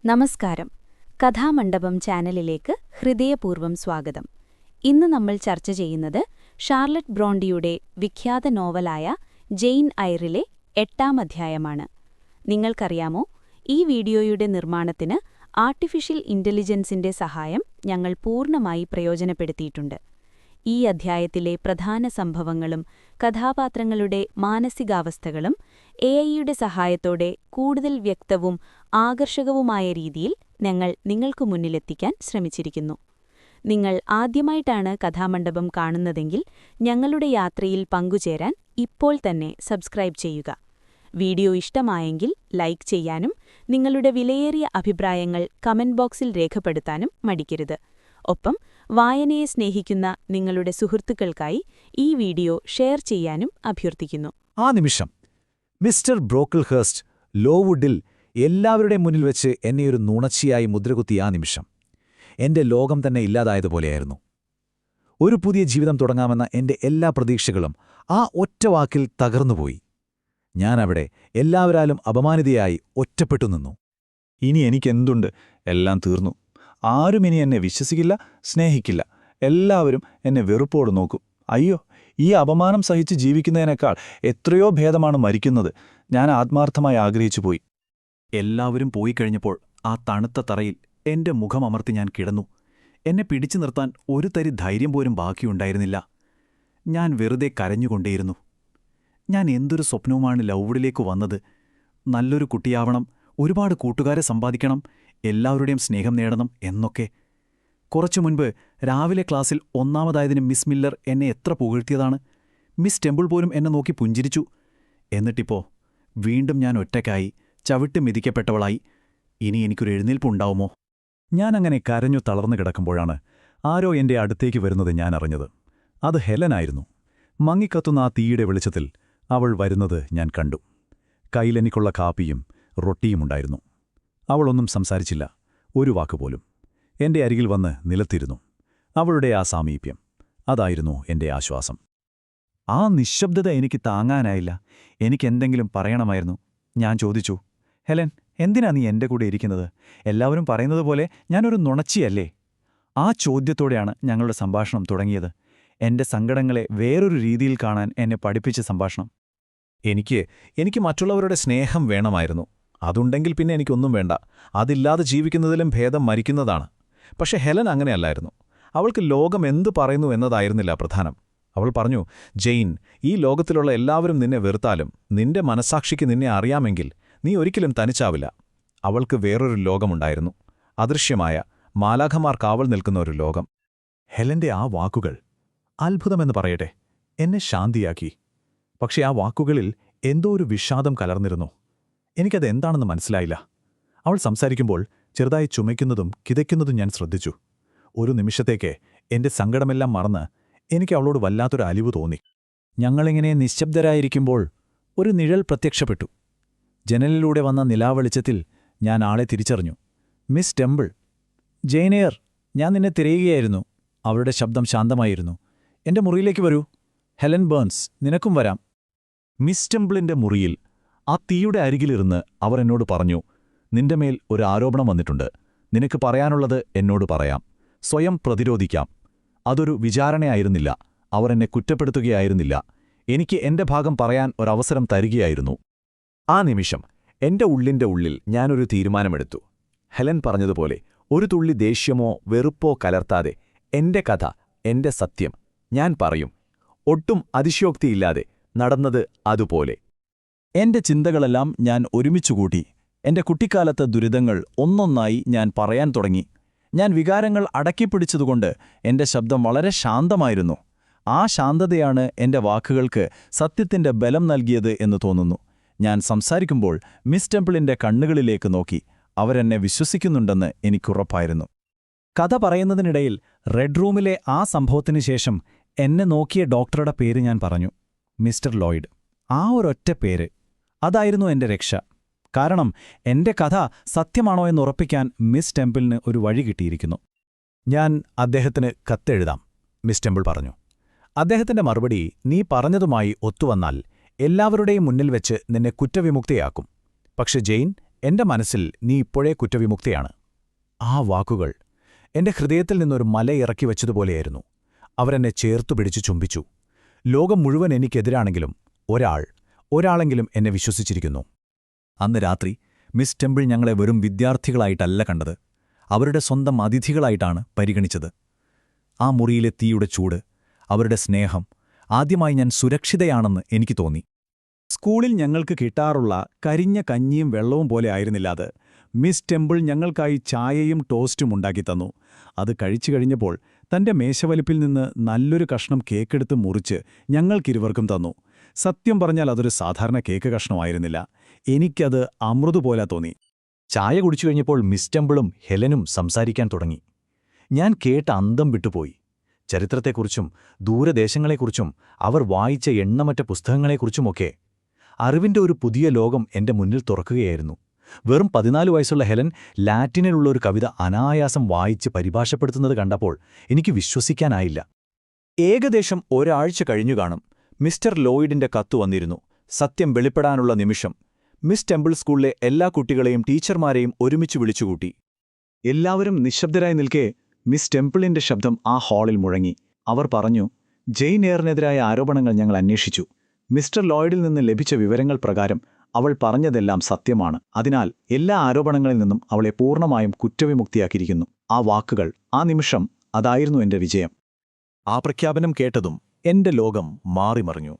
നമസ്കാരം. കഥാമണ്ഡപം ചാനലിലേക്ക് ഹൃദയപൂർവ്വം സ്വാഗതം. ഇന്ന് നമ്മൾ ചർച്ച ചെയ്യുന്നത് ഷാർലറ്റ് ബ്രോണ്ടിയുടെ വിഖ്യാത നോവലായ ജെയിൻ ഐറിലെ 8-ാം അധ്യായമാണ്. നിങ്ങൾക്കറിയാമോ, ഈ വീഡിയോയുടെ നിർമ്മാണത്തിന് ആർട്ടിഫിഷ്യൽ ഇന്റലിജൻസിന്റെ സഹായം ഞങ്ങൾ പൂർണ്ണമായി പ്രയോജനപ്പെടുത്തിയിട്ടുണ്ട്. ഈ അധ്യായത്തിലെ പ്രധാന സംഭവങ്ങളും കഥാപാത്രങ്ങളുടെ മാനസികാവസ്ഥകളും എഐയുടെ സഹായത്തോടെ കൂടുതൽ വ്യക്തവും ആകർഷകവുമായ രീതിയിൽ ഞങ്ങൾ നിങ്ങൾക്ക് മുന്നിലെത്തിക്കാൻ ശ്രമിച്ചിരിക്കുന്നു. നിങ്ങൾ ആദ്യമായിട്ടാണ് കഥാമണ്ഡപം കാണുന്നതെങ്കിൽ ഞങ്ങളുടെ യാത്രയിൽ പങ്കുചേരാൻ ഇപ്പോൾ തന്നെ സബ്സ്ക്രൈബ് ചെയ്യുക. വീഡിയോ ഇഷ്ടമായെങ്കിൽ ലൈക്ക് ചെയ്യാനും നിങ്ങളുടെ വിലയേറിയ അഭിപ്രായങ്ങൾ കമന്റ് ബോക്സിൽ രേഖപ്പെടുത്താനും മടിക്കരുത്. ഒപ്പം വായനയെ സ്നേഹിക്കുന്ന നിങ്ങളുടെ സുഹൃത്തുക്കൾക്കായി ഈ വീഡിയോ ഷെയർ ചെയ്യാനും അഭ്യർത്ഥിക്കുന്നു. ആ നിമിഷം മിസ്റ്റർ ബ്രോക്കിൾഹേഴ്സ്റ്റ് ലോവുഡിൽ എല്ലാവരുടെയും മുന്നിൽ വെച്ച് എന്നെയൊരു നുണച്ചിയായി മുദ്രകുത്തിയ ആ നിമിഷം എന്റെ ലോകം തന്നെ ഇല്ലാതായതുപോലെയായിരുന്നു. ഒരു പുതിയ ജീവിതം തുടങ്ങാമെന്ന എന്റെ എല്ലാ പ്രതീക്ഷകളും ആ ഒറ്റ വാക്കിൽ തകർന്നുപോയി. ഞാനവിടെ എല്ലാവരാലും അപമാനിതയായി ഒറ്റപ്പെട്ടു നിന്നു. ഇനി എനിക്കെന്തുണ്ട്? എല്ലാം തീർന്നു. ആരും ഇനി എന്നെ വിശ്വസിക്കില്ല, സ്നേഹിക്കില്ല. എല്ലാവരും എന്നെ വെറുപ്പോട് നോക്കും. അയ്യോ, ഈ അപമാനം സഹിച്ച് ജീവിക്കുന്നതിനേക്കാൾ എത്രയോ ഭേദമാണ് മരിക്കുന്നത്. ഞാൻ ആത്മാർത്ഥമായി ആഗ്രഹിച്ചുപോയി. എല്ലാവരും പോയിക്കഴിഞ്ഞപ്പോൾ ആ തണുത്ത തറയിൽ എന്റെ മുഖമമർത്തി ഞാൻ കിടന്നു. എന്നെ പിടിച്ചു നിർത്താൻ ഒരു തരി ധൈര്യം പോലും ബാക്കിയുണ്ടായിരുന്നില്ല. ഞാൻ വെറുതെ കരഞ്ഞുകൊണ്ടേയിരുന്നു. ഞാൻ എന്തൊരു സ്വപ്നവുമാണ് ലൗവുഡിലേക്ക് വന്നത്. നല്ലൊരു കുട്ടിയാവണം, ഒരുപാട് കൂട്ടുകാരെ സമ്പാദിക്കണം, എല്ലാവരുടെയും സ്നേഹം നേടണം എന്നൊക്കെ. കുറച്ചു മുൻപ് രാവിലെ ക്ലാസ്സിൽ ഒന്നാമതായതിന് മിസ് മില്ലർ എന്നെ എത്ര പുകഴ്ത്തിയതാണ്. മിസ് ടെമ്പിൾ പോലും എന്നെ നോക്കി പുഞ്ചിരിച്ചു. എന്നിട്ടിപ്പോ വീണ്ടും ഞാൻ ഒറ്റയ്ക്കായി, ചവിട്ടി മിതിക്കപ്പെട്ടവളായി. ഇനി എനിക്കൊരു എഴുന്നേൽപ്പുണ്ടാവുമോ? ഞാനങ്ങനെ കരഞ്ഞു തളർന്നു കിടക്കുമ്പോഴാണ് ആരോ എന്റെ അടുത്തേക്ക് വരുന്നത് ഞാൻ അറിഞ്ഞത്. അത് ഹെലനായിരുന്നു. മങ്ങിക്കത്തുന്ന ആ തീയുടെ വെളിച്ചത്തിൽ അവൾ വരുന്നത് ഞാൻ കണ്ടു. കയ്യിലെനിക്കുള്ള കാപ്പിയും റൊട്ടിയുമുണ്ടായിരുന്നു. അവളൊന്നും സംസാരിച്ചില്ല, ഒരു വാക്കുപോലും. എന്റെ അരികിൽ വന്ന് നിലത്തിരുന്നു. അവളുടെ ആ സാമീപ്യം, അതായിരുന്നു എന്റെ ആശ്വാസം. ആ നിശ്ശബ്ദത എനിക്ക് താങ്ങാനായില്ല. എനിക്കെന്തെങ്കിലും പറയണമായിരുന്നു. ഞാൻ ചോദിച്ചു, ഹെലൻ, എന്തിനാ നീ എന്റെ കൂടെ ഇരിക്കുന്നത്? എല്ലാവരും പറയുന്നത് പോലെ ഞാനൊരു നുണച്ചിയല്ലേ? ആ ചോദ്യത്തോടെയാണ് ഞങ്ങളുടെ സംഭാഷണം തുടങ്ങിയത്. എന്റെ സങ്കടങ്ങളെ വേറൊരു രീതിയിൽ കാണാൻ എന്നെ പഠിപ്പിച്ച സംഭാഷണം. എനിക്ക് മറ്റുള്ളവരുടെ സ്നേഹം വേണമായിരുന്നു. അതുണ്ടെങ്കിൽ പിന്നെ എനിക്കൊന്നും വേണ്ട. അതില്ലാതെ ജീവിക്കുന്നതിലും ഭേദം മരിക്കുന്നതാണ്. പക്ഷെ ഹെലൻ അങ്ങനെയല്ലായിരുന്നു. അവൾക്ക് ലോകം എന്തു പറയുന്നു എന്നതായിരുന്നില്ല പ്രധാനം. അവൾ പറഞ്ഞു, ജെയിൻ, ഈ ലോകത്തിലുള്ള എല്ലാവരും നിന്നെ വെറുത്താലും നിന്റെ മനസാക്ഷിക്ക് നിന്നെ അറിയാമെങ്കിൽ നീ ഒരിക്കലും തനിച്ചാവില്ല. അവൾക്ക് വേറൊരു ലോകമുണ്ടായിരുന്നു. അദൃശ്യമായ, മാലാഖമാർ കാവൽ നിൽക്കുന്ന ഒരു ലോകം. ഹെലന്റെ ആ വാക്കുകൾ, അത്ഭുതമെന്ന് പറയട്ടെ, എന്നെ ശാന്തിയാക്കി. പക്ഷെ ആ വാക്കുകളിൽ എന്തോ ഒരു വിഷാദം കലർന്നിരുന്നു. എനിക്കതെന്താണെന്ന് മനസ്സിലായില്ല. അവൾ സംസാരിക്കുമ്പോൾ ചെറുതായി ചുമയ്ക്കുന്നതും കിതയ്ക്കുന്നതും ഞാൻ ശ്രദ്ധിച്ചു. ഒരു നിമിഷത്തേക്ക് എന്റെ സങ്കടമെല്ലാം മറന്ന് എനിക്ക് അവളോട് വല്ലാത്തൊരു അലിവ് തോന്നി. ഞങ്ങളിങ്ങനെ നിശ്ശബ്ദരായിരിക്കുമ്പോൾ ഒരു നിഴൽ പ്രത്യക്ഷപ്പെട്ടു. ജനലിലൂടെ വന്ന നിലാവെളിച്ചത്തിൽ ഞാൻ ആളെ തിരിച്ചറിഞ്ഞു. Miss temple. ജെയിനെയർ, ഞാൻ നിന്നെ തിരയുകയായിരുന്നു. അവളുടെ ശബ്ദം ശാന്തമായിരുന്നു. എന്റെ മുറിയിലേക്ക് വരൂ. ഹെലൻ ബേൺസ്, നിനക്കും വരാം. മിസ് ടെമ്പിളിന്റെ മുറിയിൽ ആ തീയുടെ അരികിലിരുന്ന് അവർ എന്നോട് പറഞ്ഞു, നിന്റെ മേൽ ഒരു ആരോപണം വന്നിട്ടുണ്ട്. നിനക്ക് പറയാനുള്ളത് എന്നോട് പറയാം. സ്വയം പ്രതിരോധിക്കാം. അതൊരു വിചാരണയായിരുന്നില്ല. അവർ എന്നെ കുറ്റപ്പെടുത്തുകയായിരുന്നില്ല. എനിക്ക് എന്റെ ഭാഗം പറയാൻ ഒരവസരം തരികയായിരുന്നു. ആ നിമിഷം എന്റെ ഉള്ളിന്റെ ഉള്ളിൽ ഞാനൊരു തീരുമാനമെടുത്തു. ഹെലൻ പറഞ്ഞതുപോലെ ഒരു തുള്ളി ദേഷ്യമോ വെറുപ്പോ കലർത്താതെ എന്റെ കഥ, എന്റെ സത്യം ഞാൻ പറയും. ഒട്ടും അതിശയോക്തിയില്ലാതെ, നടന്നത് അതുപോലെ. എന്റെ ചിന്തകളെല്ലാം ഞാൻ ഒരുമിച്ചുകൂട്ടി. എന്റെ കുട്ടിക്കാലത്തെ ദുരിതങ്ങൾ ഒന്നൊന്നായി ഞാൻ പറയാൻ തുടങ്ങി. ഞാൻ വികാരങ്ങൾ അടക്കിപ്പിടിച്ചതുകൊണ്ട് എന്റെ ശബ്ദം വളരെ ശാന്തമായിരുന്നു. ആ ശാന്തതയാണ് എന്റെ വാക്കുകൾക്ക് സത്യത്തിന്റെ ബലം നൽകിയത് എന്ന് തോന്നുന്നു. ഞാൻ സംസാരിക്കുമ്പോൾ മിസ് ടെമ്പിളിന്റെ കണ്ണുകളിലേക്ക് നോക്കി. അവരെന്നെ വിശ്വസിക്കുന്നുണ്ടെന്ന് എനിക്കുറപ്പായിരുന്നു. കഥ പറയുന്നതിനിടയിൽ റെഡ് റൂമിലെ ആ സംഭവത്തിനു ശേഷം എന്നെ നോക്കിയ ഡോക്ടറുടെ പേര് ഞാൻ പറഞ്ഞു. Mister Lloyd. ആ ഒരൊറ്റ പേര്, അതായിരുന്നു എന്റെ രക്ഷ. കാരണം എന്റെ കഥ സത്യമാണോ എന്നുറപ്പിക്കാൻ മിസ് ടെമ്പിളിന് ഒരു വഴി കിട്ടിയിരിക്കുന്നു. ഞാൻ അദ്ദേഹത്തിന് കത്തെഴുതാം, മിസ് ടെമ്പിൾ പറഞ്ഞു. അദ്ദേഹത്തിന്റെ മറുപടി നീ പറഞ്ഞതുമായി ഒത്തുവന്നാൽ എല്ലാവരുടെയും മുന്നിൽ വെച്ച് നിന്നെ കുറ്റവിമുക്തയാക്കും. പക്ഷെ ജെയിൻ, എന്റെ മനസ്സിൽ നീ ഇപ്പോഴേ കുറ്റവിമുക്തയാണ്. ആ വാക്കുകൾ എന്റെ ഹൃദയത്തിൽ നിന്നൊരു മല ഇറക്കി വച്ചതുപോലെയായിരുന്നു. അവരെന്നെ ചേർത്തുപിടിച്ചു ചുംബിച്ചു. ലോകം മുഴുവൻ എനിക്കെതിരാണെങ്കിലും ഒരാളെങ്കിലും എന്നെ വിശ്വസിച്ചിരിക്കുന്നു. അന്ന് രാത്രി മിസ് ടെമ്പിൾ ഞങ്ങളെ വെറും വിദ്യാർത്ഥികളായിട്ടല്ല കണ്ടത്, അവരുടെ സ്വന്തം അതിഥികളായിട്ടാണ് പരിഗണിച്ചത്. ആ മുറിയിലെ തീയുടെ ചൂട്, അവരുടെ സ്നേഹം, ആദ്യമായി ഞാൻ സുരക്ഷിതയാണെന്ന് എനിക്ക് തോന്നി. സ്കൂളിൽ ഞങ്ങൾക്ക് കിട്ടാറുള്ള കരിഞ്ഞ കഞ്ഞിയും വെള്ളവും പോലെ ആയിരുന്നില്ല അത്. മിസ് ടെമ്പിൾ ഞങ്ങൾക്കായി ചായയും ടോസ്റ്റും ഉണ്ടാക്കിത്തന്നു. അത് കഴിച്ചു കഴിഞ്ഞപ്പോൾ തന്റെ മേശവലിപ്പിൽ നിന്ന് നല്ലൊരു കഷ്ണം കേക്കെടുത്ത് മുറിച്ച് ഞങ്ങൾക്കിരുവർക്കും തന്നു. സത്യം പറഞ്ഞാൽ അതൊരു സാധാരണ കേക്ക് കഷ്ണമായിരുന്നില്ല. എനിക്കത് അമൃതുപോലെ തോന്നി. ചായ കുടിച്ചു കഴിഞ്ഞപ്പോൾ മിസ് ടെമ്പിളും ഹെലനും സംസാരിക്കാൻ തുടങ്ങി. ഞാൻ കേട്ട അന്തം വിട്ടുപോയി. ചരിത്രത്തെക്കുറിച്ചും ദൂരദേശങ്ങളെക്കുറിച്ചും അവർ വായിച്ച എണ്ണമറ്റ പുസ്തകങ്ങളെക്കുറിച്ചുമൊക്കെ. അറിവിന്റെ ഒരു പുതിയ ലോകം എന്റെ മുന്നിൽ തുറക്കുകയായിരുന്നു. വെറും 14 വയസ്സുള്ള ഹെലൻ ലാറ്റിനിലുള്ള ഒരു കവിത അനായാസം വായിച്ച് പരിഭാഷപ്പെടുത്തുന്നത് കണ്ടപ്പോൾ എനിക്ക് വിശ്വസിക്കാനായില്ല. ഏകദേശം ഒരാഴ്ച കഴിഞ്ഞു കാണും. മിസ്റ്റർ ലോയിഡിന്റെ കത്ത് വന്നിരുന്നു. സത്യം വെളിപ്പെടാനുള്ള നിമിഷം. മിസ് ടെമ്പിൾ സ്കൂളിലെ എല്ലാ കുട്ടികളെയും ടീച്ചർമാരെയും ഒരുമിച്ച് വിളിച്ചുകൂട്ടി. എല്ലാവരും നിശബ്ദരായി നിൽക്കെ മിസ് ടെമ്പിളിന്റെ ശബ്ദം ആ ഹാളിൽ മുഴങ്ങി. അവർ പറഞ്ഞു, ജെയിൻ എയറിനെതിരായ ആരോപണങ്ങൾ ഞങ്ങൾ അന്വേഷിച്ചു. മിസ്റ്റർ ലോയിഡിൽ നിന്ന് ലഭിച്ച വിവരങ്ങൾ പ്രകാരം അവൾ പറഞ്ഞതെല്ലാം സത്യമാണ്. അതിനാൽ എല്ലാ ആരോപണങ്ങളിൽ നിന്നും അവളെ പൂർണ്ണമായും കുറ്റവിമുക്തിയാക്കിയിരിക്കുന്നു. ആ വാക്കുകൾ, ആ നിമിഷം, അതായിരുന്നു എന്റെ വിജയം. ആ പ്രഖ്യാപനം കേട്ടതും എന്റെ ലോകം മാറിമറിഞ്ഞു.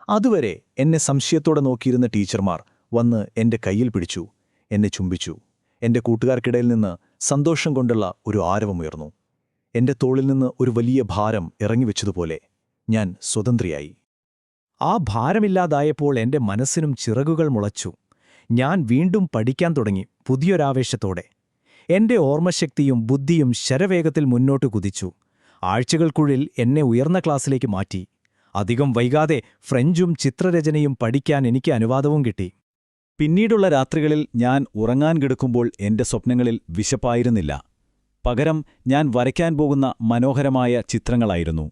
അതുവരെ എന്നെ സംശയത്തോടെ നോക്കിയിരുന്ന ടീച്ചർമാർ വന്ന് എന്റെ കയ്യിൽ പിടിച്ചു, എന്നെ ചുംബിച്ചു. എന്റെ കൂട്ടുകാർക്കിടയിൽ നിന്ന് സന്തോഷം കൊണ്ടുള്ള ഒരു ആരവമുയർന്നു. എന്റെ തോളിൽ നിന്ന് ഒരു വലിയ ഭാരം ഇറങ്ങിവെച്ചതുപോലെ ഞാൻ സ്വതന്ത്രയായി. ആ ഭാരമില്ലാതായപ്പോൾ എന്റെ മനസ്സിനും ചിറകുകൾ മുളച്ചു. ഞാൻ വീണ്ടും പഠിക്കാൻ തുടങ്ങി, പുതിയൊരാവേശത്തോടെ. എന്റെ ഓർമ്മശക്തിയും ബുദ്ധിയും ശരവേഗത്തിൽ മുന്നോട്ട് കുതിച്ചു. ആഴ്ചകൾക്കുള്ളിൽ എന്നെ ഉയർന്ന ക്ലാസ്സിലേക്ക് മാറ്റി. അധികം വൈകാതെ ഫ്രഞ്ചും ചിത്രരചനയും പഠിക്കാൻ എനിക്ക് അനുവാദവും കിട്ടി. പിന്നീടുള്ള രാത്രികളിൽ ഞാൻ ഉറങ്ങാൻ കിടക്കുമ്പോൾ എന്റെ സ്വപ്നങ്ങളിൽ വിശപ്പായിരുന്നില്ല. പകരം ഞാൻ വരയ്ക്കാൻ പോകുന്ന മനോഹരമായ ചിത്രങ്ങളായിരുന്നു.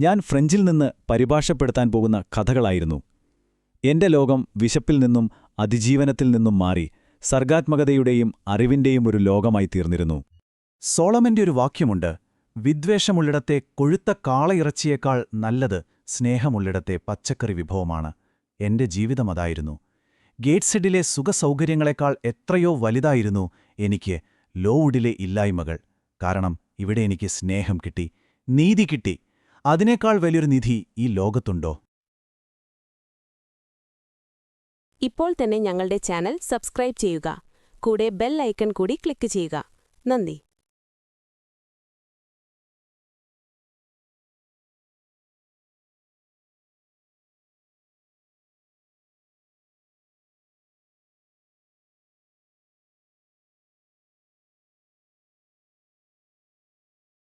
ഞാൻ ഫ്രഞ്ചിൽ നിന്ന് പരിഭാഷപ്പെടുത്താൻ പോകുന്ന കഥകളായിരുന്നു. എന്റെ ലോകം വിശപ്പിൽ നിന്നും അതിജീവനത്തിൽ നിന്നും മാറി സർഗാത്മകതയുടെയും അറിവിന്റെയും ഒരു ലോകമായി തീർന്നിരുന്നു. സോളമന്റെ ഒരു വാക്യമുണ്ട്, വിദ്വേഷമുള്ളിടത്തെ കൊഴുത്ത കാളയിറച്ചിയേക്കാൾ നല്ലത് സ്നേഹമുള്ളിടത്തെ പച്ചക്കറി വിഭവമാണ്. എന്റെ ജീവിതം അതായിരുന്നു. ഗേറ്റ്സെഡിലെ സുഖസൗകര്യങ്ങളെക്കാൾ എത്രയോ വലുതായിരുന്നു എനിക്ക് ലോവുഡിലെ ഇല്ലായ്മകൾ. കാരണം ഇവിടെ എനിക്ക് സ്നേഹം കിട്ടി, നീതി കിട്ടി. അതിനേക്കാൾ വലിയൊരു നിധി ഈ ലോകത്തുണ്ടോ? ഇപ്പോൾ തന്നെ ഞങ്ങളുടെ ചാനൽ സബ്സ്ക്രൈബ് ചെയ്യുക. കൂടെ ബെൽ ഐക്കൺ കൂടി ക്ലിക്ക് ചെയ്യുക. നന്ദി.